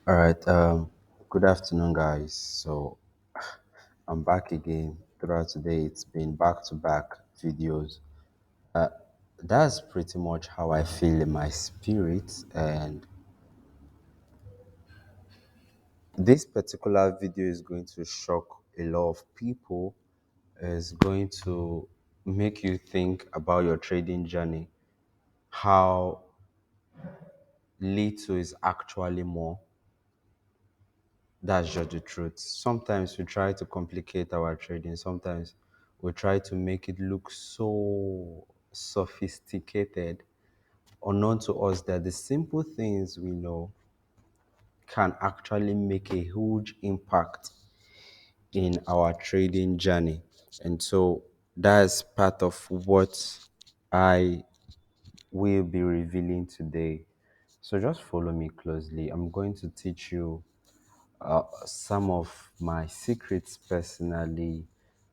All right. Good afternoon, guys. So I'm back again. Throughout today, it's been back-to-back videos. That's pretty much how I feel in my spirit. And this particular video is going to shock a lot of people. Is going to make you think about your trading journey. How little is actually more. That's just the truth. Sometimes we try to complicate our trading. Sometimes we try to make it look so sophisticated. Unknown to us that the simple things we know can actually make a huge impact in our trading journey. And so that's part of what I will be revealing today. So just follow me closely. I'm going to teach you some of my secrets personally.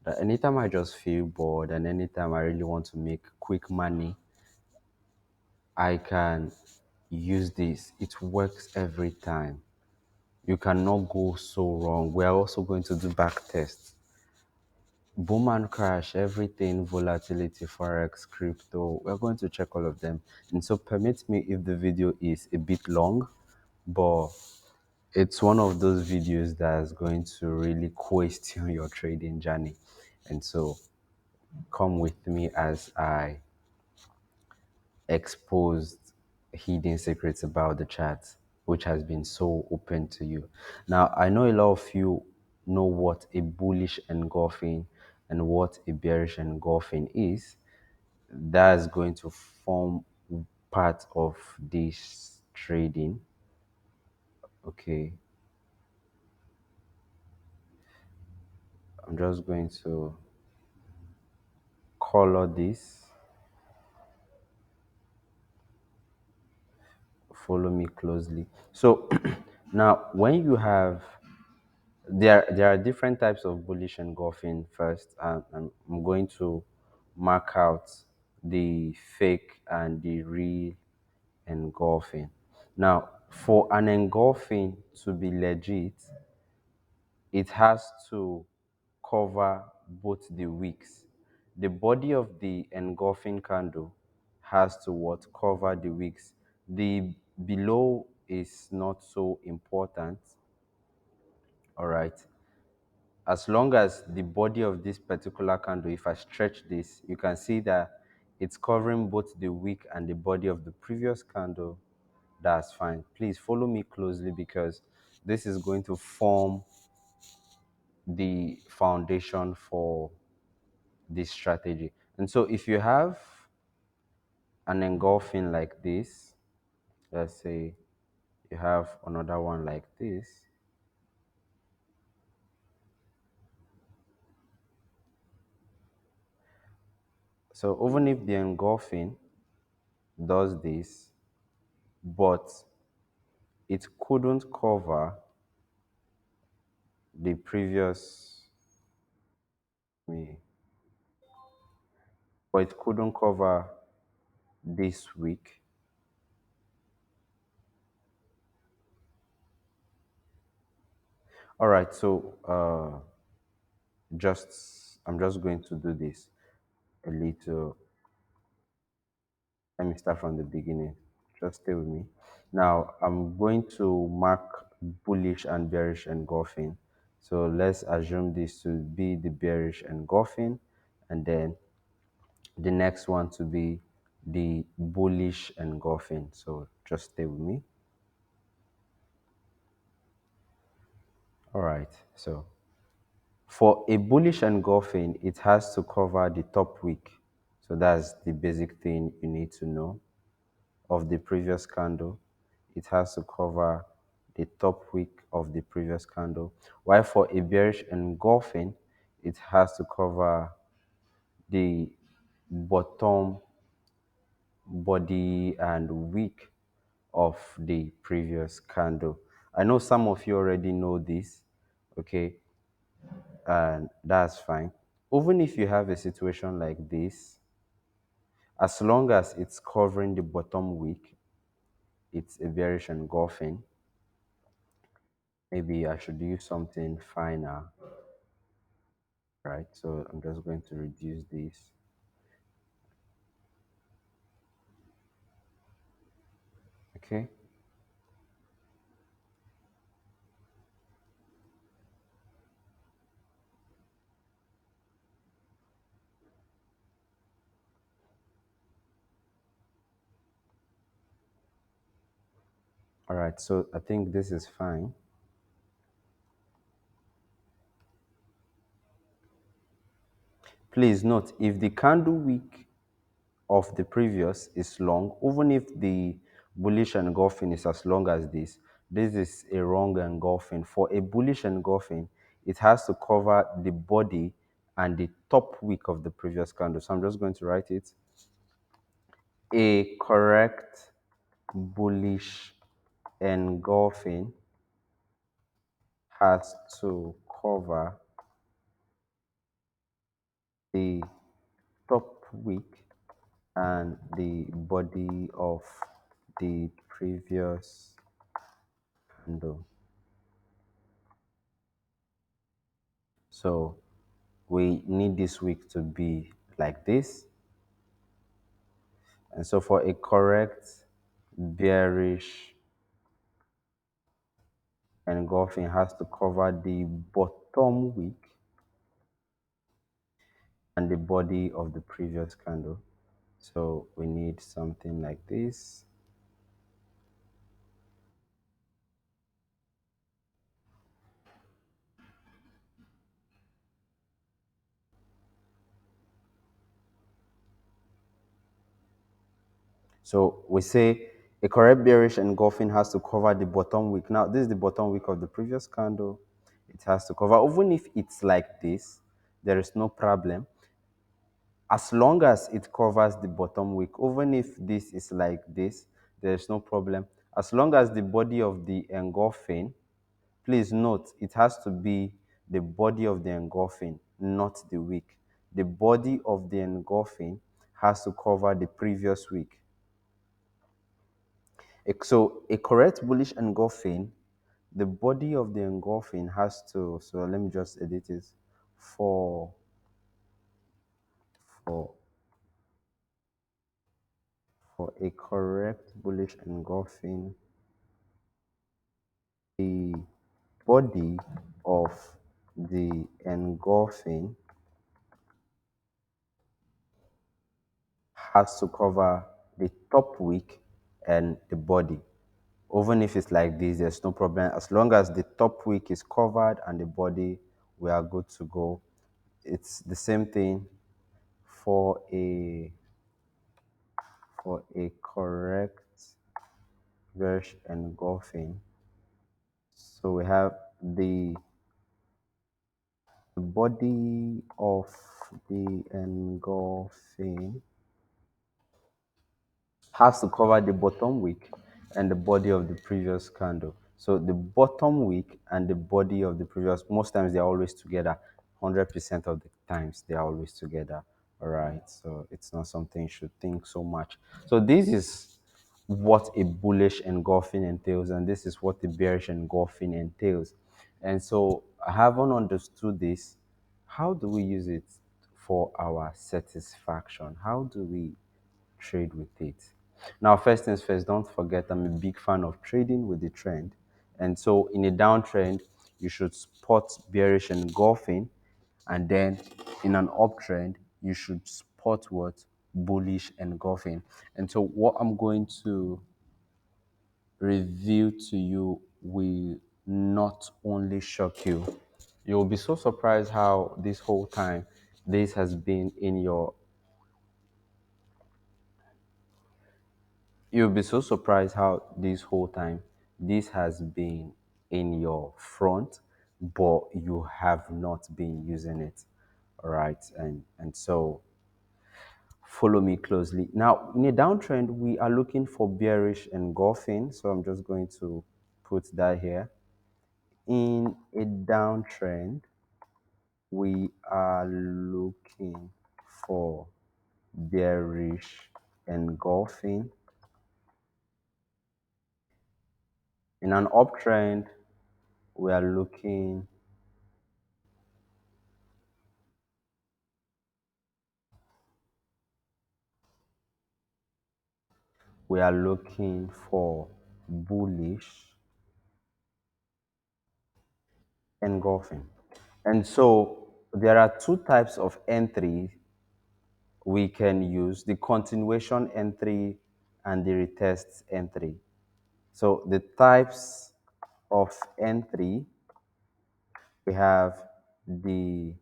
That anytime I just feel bored and anytime I really want to make quick money, I can use this. It works every time. You cannot go so wrong. We are also going to do back tests. Boom and crash, everything, volatility, forex, crypto. We're going to check all of them. And so permit me if the video is a bit long, but it's one of those videos that is going to really question your trading journey. And so come with me as I exposed hidden secrets about the chart, which has been so open to you. Now, I know a lot of you know what a bullish engulfing and what a bearish engulfing is. That is going to form part of this trading. Okay, I'm just going to color this. Follow me closely. So now when you have there are different types of bullish engulfing first, and I'm going to mark out the fake and the real engulfing. Now for an engulfing to be legit, it has to cover both the wicks. The body of the engulfing candle has to what cover the wicks. The below is not so important. All right. As long as the body of this particular candle, if I stretch this, you can see that it's covering both the wick and the body of the previous candle. That's fine. Please follow me closely because this is going to form the foundation for this strategy. And so if you have an engulfing like this, let's say you have another one like this, so even if the engulfing does this, but it couldn't cover the previous me, but it couldn't cover this week. All right, so just I'm just going to do this a little. Let me start from the beginning. Just stay with me. Now I'm going to mark bullish and bearish engulfing. So let's assume this to be the bearish engulfing, and then the next one to be the bullish engulfing. So just stay with me. All right. So for a bullish engulfing, it has to cover the top wick. So that's the basic thing you need to know of the previous candle. It has to cover the top wick of the previous candle. While for a bearish engulfing, it has to cover the bottom body and wick of the previous candle. I know some of you already know this, okay, and that's fine. Even if you have a situation like this, as long as it's covering the bottom wick, it's a bearish engulfing. Maybe I should use something finer, right? So I'm just going to reduce this. Okay. All right. So I think this is fine. Please note if the candle wick of the previous is long, even if the bullish engulfing is as long as this is a wrong engulfing. For a bullish engulfing, it has to cover the body and the top wick of the previous candle. So I'm just going to write it. A correct bullish engulfing has to cover the top wick and the body of the previous candle. So we need this wick to be like this. And so for a correct bearish engulfing has to cover the bottom wick and the body of the previous candle. So we need something like this. So we say a correct bearish engulfing has to cover the bottom wick. Now, this is the bottom wick of the previous candle. It has to cover, even if it's like this, there is no problem. As long as it covers the bottom wick, even if this is like this, there is no problem. As long as the body of the engulfing, please note, it has to be the body of the engulfing, not the wick. The body of the engulfing has to cover the previous wick. So a correct bullish engulfing, the body of the engulfing has to, so let me just edit it, for, for, for a correct bullish engulfing, the body of the engulfing has to cover the top wick and the body. Even if it's like this, there's no problem. As long as the top wick is covered and the body, we are good to go. It's the same thing for a correct verse engulfing. So we have the body of the engulfing has to cover the bottom wick and the body of the previous candle. So the bottom wick and the body of the previous, most times they're always together. 100% of the times they're always together. All right. So it's not something you should think so much. So this is what a bullish engulfing entails, and this is what the bearish engulfing entails. And so I haven't understood this. How do we use it for our satisfaction? How do we trade with it? Now, first things first, don't forget I'm a big fan of trading with the trend. And so in a downtrend, you should spot bearish engulfing, and then in an uptrend, you should spot what? Bullish engulfing. And so what I'm going to reveal to you will not only shock you, you'll be so surprised how this whole time this has been in your, you'll be so surprised how this whole time this has been in your front, but you have not been using it. All right. And so follow me closely. Now, in a downtrend, we are looking for bearish engulfing. So I'm just going to put that here. In a downtrend, we are looking for bearish engulfing. In an uptrend, we are looking for bullish engulfing. And so there are two types of entry we can use: the continuation entry and the retest entry. So the types of entry, we have the,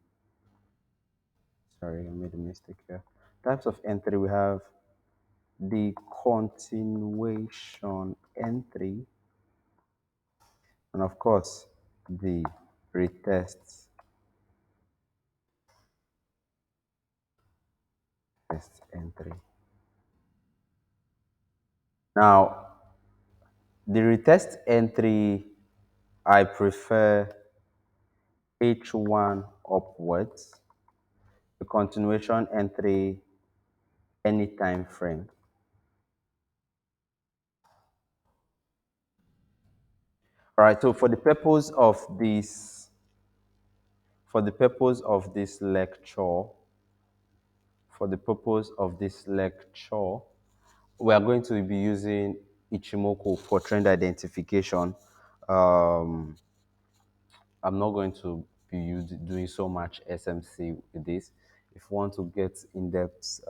sorry, I made a mistake here. Types of entry, we have the continuation entry, and of course, the retest test entry. Now, the retest entry, I prefer H1 upwards. The continuation entry, any time frame. All right, so for the purpose of this lecture, we are going to be using Ichimoku for trend identification. Um, I'm not going to be doing so much SMC with this. If you want to get in-depth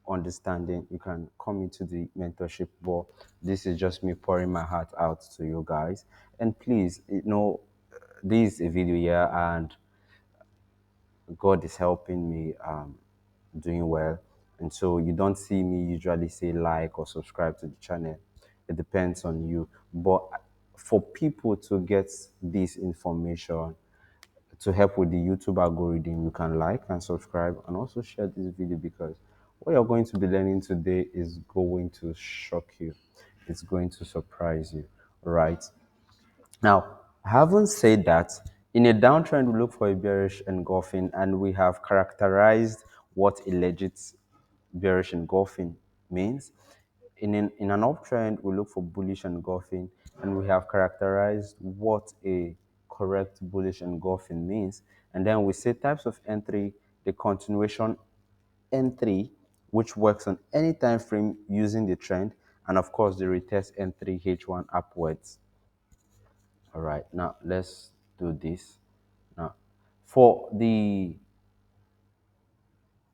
understanding, you can come into the mentorship. But this is just me pouring my heart out to you guys. And please, this is a video here, and God is helping me doing well. And so you don't see me usually say like or subscribe to the channel. It depends on you. But for people to get this information, to help with the YouTube algorithm, you can like and subscribe and also share this video, because what you're going to be learning today is going to shock you. It's going to surprise you, right? Now, having said that, in a downtrend, we look for a bearish engulfing, and we have characterized what a legit bearish engulfing means. In an uptrend, we look for bullish engulfing, and we have characterized what a correct bullish engulfing means. And then we say types of entry: the continuation entry, which works on any time frame using the trend, and of course the retest entry, H1 upwards. All right, now let's do this. Now, for the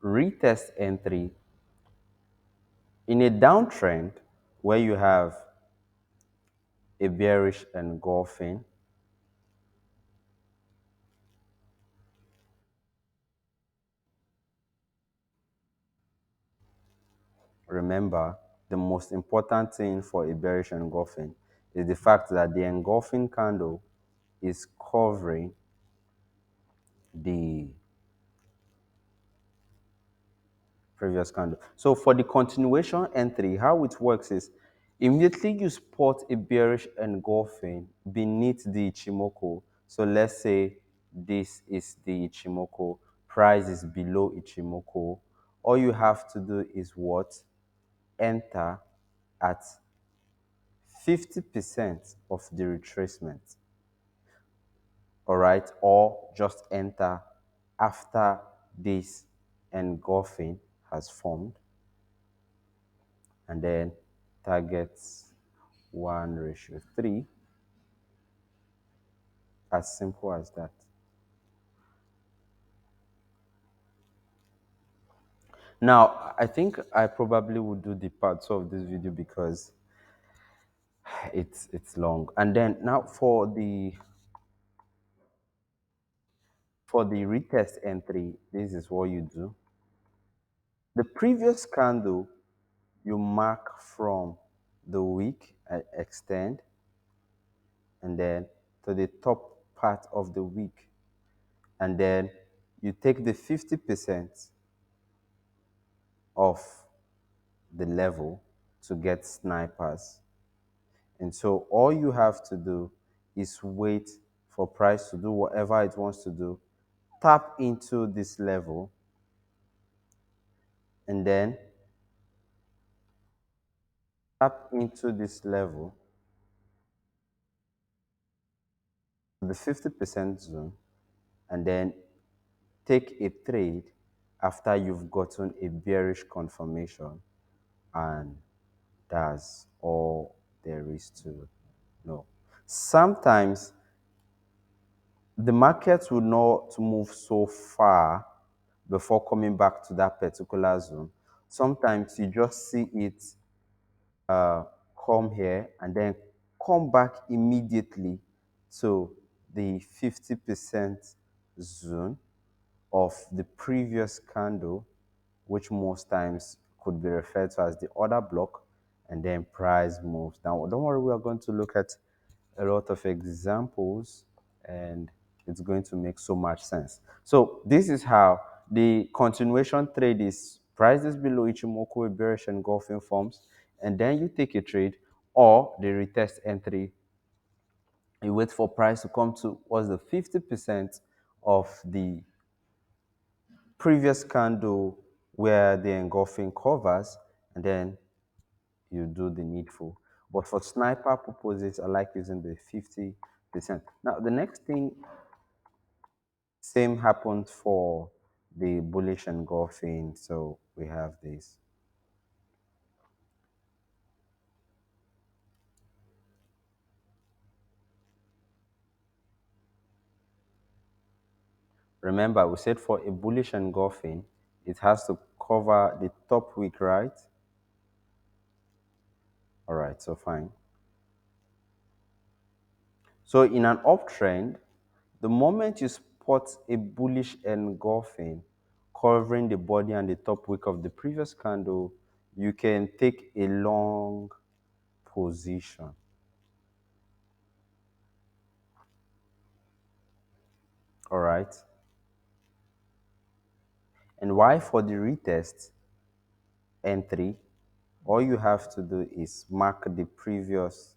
retest entry, in a downtrend where you have a bearish engulfing, remember, the most important thing for a bearish engulfing is the fact that the engulfing candle is covering the previous candle. So for the continuation entry, how it works is immediately you spot a bearish engulfing beneath the Ichimoku. So let's say this is the Ichimoku, price is below Ichimoku. All you have to do is what? Enter at 50% of the retracement. All right, or just enter after this engulfing has formed, and then targets 1:3, as simple as that. Now, I think I probably would do the part 2 of this video because it's long. And then now for the retest entry, this is what you do. The previous candle, you mark from the wick extend, and then to the top part of the wick, and then you take the 50% of the level to get snipers. And so all you have to do is wait for price to do whatever it wants to do, tap into this level, and then tap into this level, the 50% zone, and then take a trade after you've gotten a bearish confirmation, and that's all there is to know. Sometimes the market will not move so far before coming back to that particular zone. Sometimes you just see it uh, come here and then come back immediately to the 50% zone of the previous candle, which most times could be referred to as the order block, and then price moves. Now, don't worry, we are going to look at a lot of examples, and it's going to make so much sense. So this is how the continuation trade is: prices below Ichimoku, bearish engulfing forms, and then you take a trade, or the retest entry. You wait for price to come to what's the 50% of the previous candle where the engulfing covers, and then you do the needful. But for sniper purposes, I like using the 50%. Now, the next thing, same happened for the bullish engulfing. So we have this. Remember, we said for a bullish engulfing, it has to cover the top wick, right? All right, so fine. So in an uptrend, the moment you spot a bullish engulfing covering the body and the top wick of the previous candle, you can take a long position. All right. And why for the retest entry, all you have to do is mark the previous.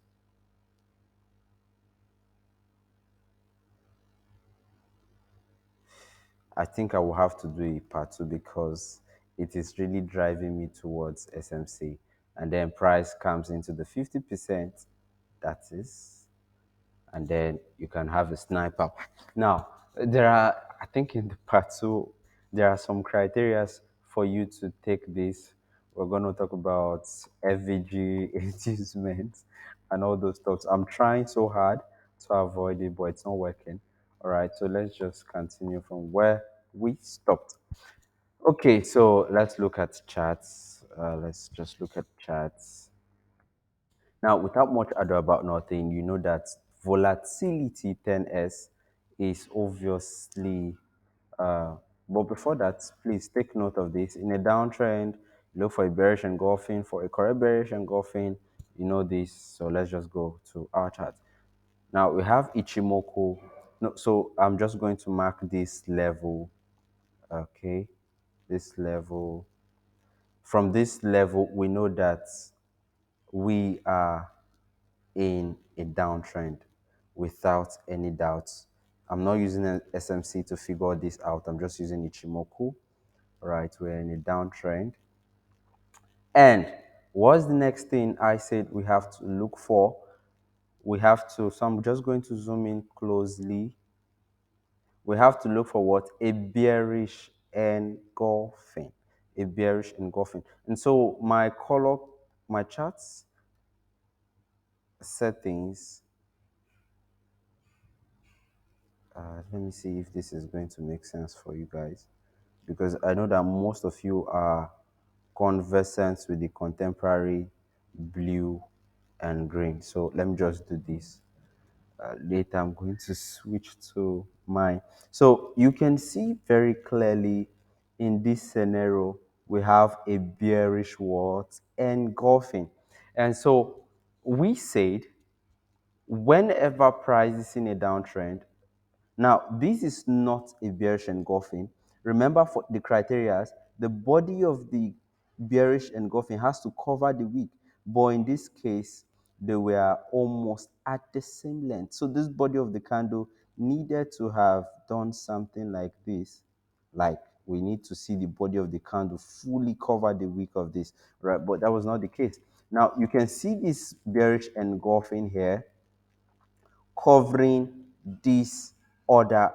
I think I will have to do a part two because it is really driving me towards SMC. And then price comes into the 50%, that is, and then you can have a sniper. Now, there are, I think in the part two, there are some criteria for you to take this. We're going to talk about FVG inducements and all those stuff. I'm trying so hard to avoid it, but it's not working. All right, so let's just continue from where we stopped. Okay, so let's look at charts. Let's just look at charts. Now, without much ado about nothing, you know that volatility 10S is obviously, uh, but before that, please take note of this. In a downtrend, look for a bearish engulfing. For a correct bearish engulfing, you know this. So let's just go to our chart. Now, we have Ichimoku. No, so I'm just going to mark this level, okay? This level. From this level, we know that we are in a downtrend without any doubts. I'm not using an SMC to figure this out. I'm just using Ichimoku. Right, we're in a downtrend. And what's the next thing I said we have to look for? We have to, so I'm just going to zoom in closely. We have to look for what? A bearish engulfing. A bearish engulfing. And so my color, my charts settings, let me see if this is going to make sense for you guys, because I know that most of you are conversant with the contemporary blue and green. So let me just do this. Later, I'm going to switch to mine. So you can see very clearly in this scenario, we have a bearish what engulfing. And so we said whenever price is in a downtrend, now, this is not a bearish engulfing. Remember, for the criteria, the body of the bearish engulfing has to cover the wick. But in this case, they were almost at the same length. So this body of the candle needed to have done something like this. Like, we need to see the body of the candle fully cover the wick of this, right? But that was not the case. Now, you can see this bearish engulfing here covering these other